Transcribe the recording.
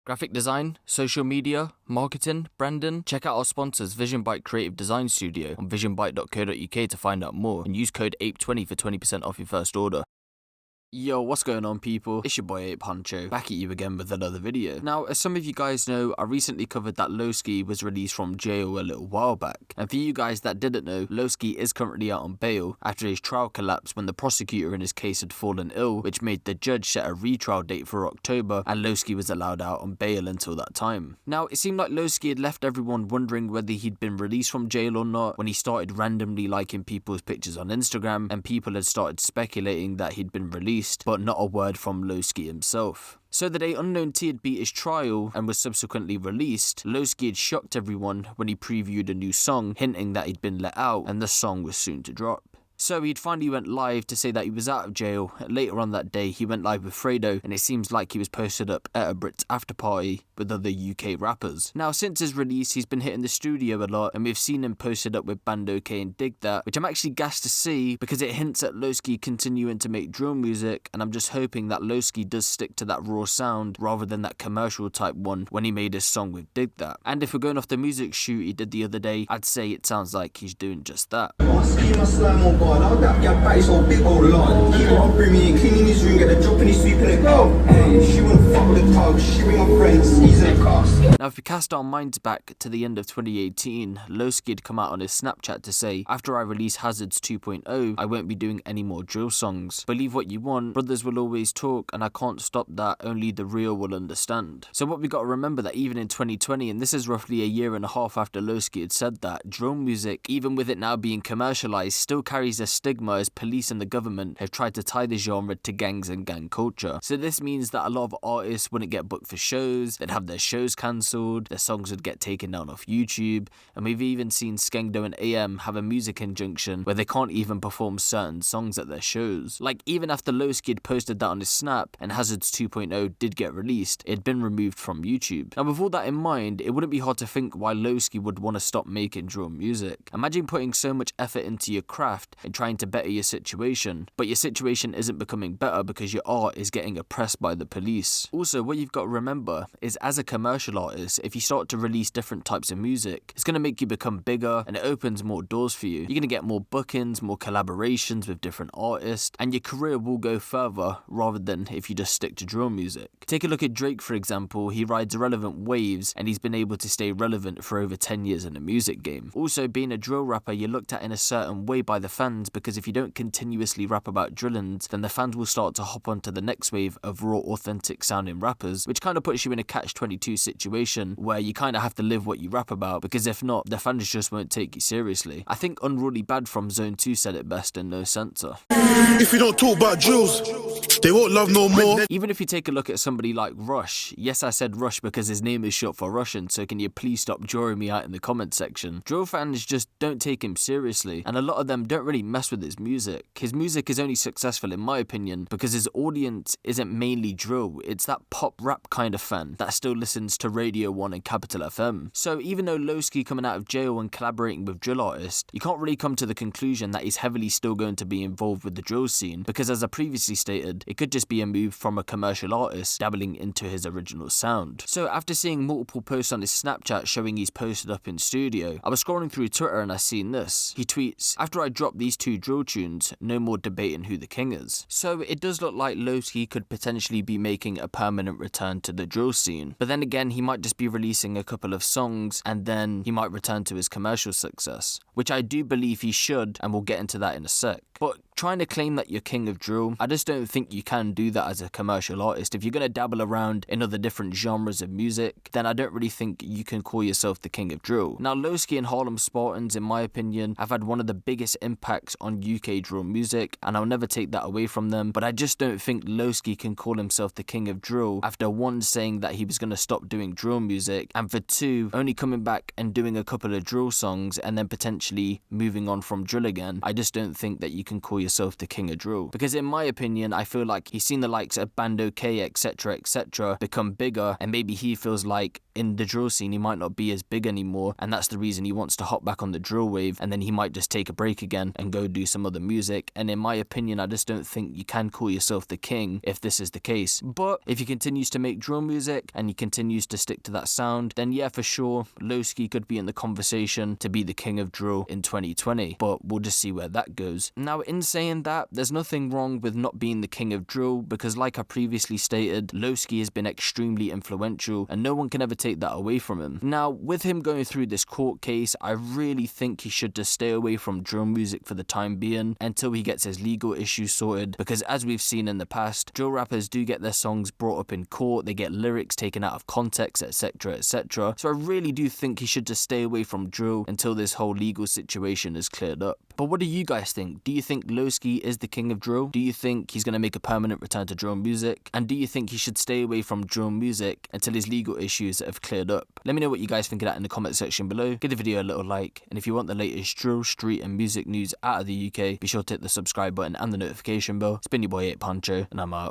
Graphic design, social media, marketing, branding? Check out our sponsors Vision Byte Creative Design Studio on visionbyte.co.uk to find out more and use code APE20 for 20% off your first order. Yo, what's going on people? It's your boy Ape Huncho, back at you again with another video. Now, as some of you guys know, I recently covered that Loski was released from jail a little while back. And for you guys that didn't know, Loski is currently out on bail after his trial collapsed when the prosecutor in his case had fallen ill, which made the judge set a retrial date for October, and Loski was allowed out on bail until that time. Now, it seemed like Loski had left everyone wondering whether he'd been released from jail or not when he started randomly liking people's pictures on Instagram, and people had started speculating that he'd been released, but not a word from Loski himself. So the day Unknown T had beat his trial and was subsequently released, Loski had shocked everyone when he previewed a new song, hinting that he'd been let out and the song was soon to drop. So he'd finally went live to say that he was out of jail. Later on that day, he went live with Fredo, and it seems like he was posted up at a Brits after party with other UK rappers. Now, since his release, he's been hitting the studio a lot, and we've seen him posted up with Bando K and Dig That, which I'm actually gassed to see because it hints at Loski continuing to make drill music, and I'm just hoping that Loski does stick to that raw sound rather than that commercial type one when he made his song with Dig That. And if we're going off the music shoot he did the other day, I'd say it sounds like he's doing just that. That body so big, oh lord. He won't bring me in, cleaning his room, get a drop and he's sweeping it. Go. Hey, she wouldn't fuck with the tug, she bring her friends, he's in a cast. Now, if we cast our minds back to the end of 2018, Loski had come out on his Snapchat to say, after I release Hazards 2.0, I won't be doing any more drill songs. Believe what you want, brothers will always talk, and I can't stop that, only the real will understand. So what we got to remember that even in 2020, and this is roughly a year and a half after Loski had said that, drill music, even with it now being commercialized, still carries a stigma as police and the government have tried to tie the genre to gangs and gang culture. So this means that a lot of artists wouldn't get booked for shows, they'd have their shows cancelled, their songs would get taken down off YouTube, and we've even seen Skengdo and AM have a music injunction where they can't even perform certain songs at their shows. Like, even after Loski had posted that on his Snap and Hazards 2.0 did get released, it had been removed from YouTube. Now, with all that in mind, it wouldn't be hard to think why Loski would want to stop making drill music. Imagine putting so much effort into your craft and trying to better your situation, but your situation isn't becoming better because your art is getting oppressed by the police. Also, what you've got to remember is, as a commercial artist, if you start to release different types of music, it's going to make you become bigger and it opens more doors for you. You're going to get more bookings, more collaborations with different artists, and your career will go further rather than if you just stick to drill music. Take a look at Drake, for example. He rides relevant waves and he's been able to stay relevant for over 10 years in the music game. Also, being a drill rapper, you're looked at in a certain way by the fans because if you don't continuously rap about drillings, then the fans will start to hop onto the next wave of raw, authentic sounding rappers, which kind of puts you in a catch-22 situation where you kind of have to live what you rap about, because if not, the fans just won't take you seriously. I think Unruly Bad from Zone 2 said it best in No Censor. If you don't talk about drills, they won't love no more. Even if you take a look at somebody like Rush, yes, I said Rush because his name is short for Russian, so can you please stop drawing me out in the comment section? Drill fans just don't take him seriously, and a lot of them don't really mess with his music. His music is only successful in my opinion because his audience isn't mainly drill, it's that pop rap kind of fan that still listens to Radio 1 and Capital FM. So even though Loski coming out of jail and collaborating with drill artists, you can't really come to the conclusion that he's heavily still going to be involved with the drill scene, because as I previously stated, it could just be a move from a commercial artist dabbling into his original sound. So after seeing multiple posts on his Snapchat showing he's posted up in studio, I was scrolling through Twitter and I seen this. He tweets, "After I drop these two drill tunes, no more debating who the king is." So it does look like Loski could potentially be making a permanent return to the drill scene, but then again he might just be releasing a couple of songs and then he might return to his commercial success, which I do believe he should, and we'll get into that in a sec. But trying to claim that you're king of drill, I just don't think you can do that as a commercial artist. If you're going to dabble around in other different genres of music, then I don't really think you can call yourself the king of drill. Now, Loski and Harlem Spartans, in my opinion, have had one of the biggest impacts on UK drill music, and I'll never take that away from them, but I just don't think Loski can call himself the king of drill after one, saying that he was going to stop doing drill music, and for two, only coming back and doing a couple of drill songs and then potentially moving on from drill again. I just don't think that you can call yourself the king of drill, because in my opinion, I feel like he's seen the likes of Bando K, etc become bigger, and maybe he feels like in the drill scene he might not be as big anymore, and that's the reason he wants to hop back on the drill wave, and then he might just take a break again and go do some other music, and in my opinion, I just don't think you can call yourself the king if this is the case. But if he continues to make drill music and he continues to stick to that sound, then yeah, for sure, Loski could be in the conversation to be the king of drill in 2020, but we'll just see where that goes. Now, in saying that, there's nothing wrong with not being the king of drill, because like I previously stated, Loski has been extremely influential and no one can ever take that away from him. Now, with him going through this court case, I really think he should just stay away from drill music for the time being until he gets his legal issues sorted, because as we've seen in the past, drill rappers do get their songs brought up in court, they get lyrics taken out of context, etc, etc. So I really do think he should just stay away from drill until this whole legal situation is cleared up. But what do you guys think? Do you think Loski is the king of drill? Do you think he's going to make a permanent return to drill music? And do you think he should stay away from drill music until his legal issues have cleared up? Let me know what you guys think of that in the comment section below. Give the video a little like, and if you want the latest drill, street and music news out of the UK, be sure to hit the subscribe button and the notification bell. It's been your boy Huncho, and I'm out.